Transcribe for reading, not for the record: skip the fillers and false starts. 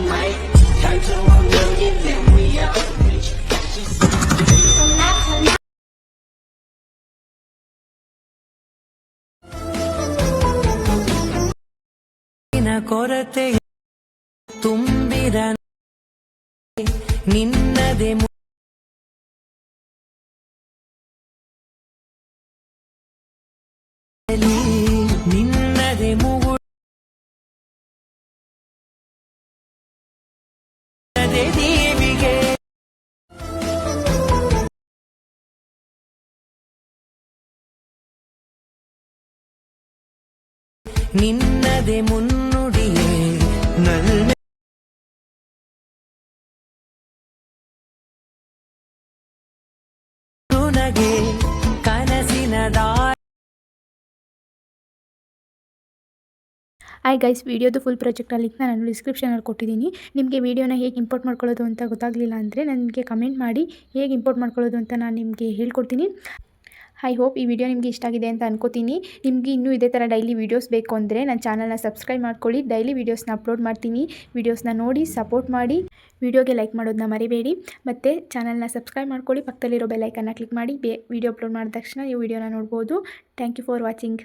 might turn to a million, then we up. ಕೊರತೆ ತುಂಬಿದ ನಿನ್ನದೆ ನಿನ್ನದೆ ಮುಗುಳದೆ ದೇವಿಗೆ ನಿನ್ನದೆ ಮುನ್ನುಡಿಯೇ ನಲ್ಲೆ ನನಗೆ ಕನಸಿನ ಹಾಯ್ ಗೈಸ್, ವಿಡಿಯೋದು ಫುಲ್ ಪ್ರಾಜೆಕ್ಟ್ ಲಿಂಕ್ನ ನಾನು ಡಿಸ್ಕ್ರಿಪ್ಷನಲ್ಲಿ ಕೊಟ್ಟಿದ್ದೀನಿ. ನಿಮಗೆ ವಿಡಿಯೋನ ಹೇಗೆ ಇಂಪೋರ್ಟ್ ಮಾಡ್ಕೊಳ್ಳೋದು ಅಂತ ಗೊತ್ತಾಗಲಿಲ್ಲ ಅಂದರೆ ನನಗೆ ಕಮೆಂಟ್ ಮಾಡಿ, ಹೇಗೆ ಇಂಪೋರ್ಟ್ ಮಾಡ್ಕೊಳ್ಳೋದು ಅಂತ ನಾನು ನಿಮಗೆ ಹೇಳ್ಕೊಡ್ತೀನಿ. ಐ ಹೋಪ್ ಈ ವಿಡಿಯೋ ನಿಮಗೆ ಇಷ್ಟ ಆಗಿದೆ ಅಂತ ಅನ್ಕೋತೀನಿ. ನಿಮಗೆ ಇನ್ನೂ ಇದೇ ಥರ ಡೈಲಿ ವೀಡಿಯೋಸ್ ಬೇಕು ಅಂದರೆ ನನ್ನ ಚಾನಲ್ನ ಸಬ್ಸ್ಕ್ರೈಬ್ ಮಾಡ್ಕೊಳ್ಳಿ. ಡೈಲಿ ವೀಡಿಯೋಸ್ನ ಅಪ್ಲೋಡ್ ಮಾಡ್ತೀನಿ. ವೀಡಿಯೋಸ್ನ ನೋಡಿ ಸಪೋರ್ಟ್ ಮಾಡಿ. ವಿಡಿಯೋಗೆ ಲೈಕ್ ಮಾಡೋದನ್ನ ಮರಿಬೇಡಿ. ಮತ್ತು ಚಾನಲ್ನ ಸಬ್ಸ್ಕ್ರೈಬ್ ಮಾಡ್ಕೊಳ್ಳಿ. ಪಕ್ಕದಲ್ಲಿರೋ ಬೆಲ್ ಐಕನ್ನ ಕ್ಲಿಕ್ ಮಾಡಿ. ವಿಡಿಯೋ ಅಪ್ಲೋಡ್ ಮಾಡಿದ ತಕ್ಷಣ ನೀವು ವಿಡಿಯೋನ ನೋಡ್ಬೋದು. Thank you for watching.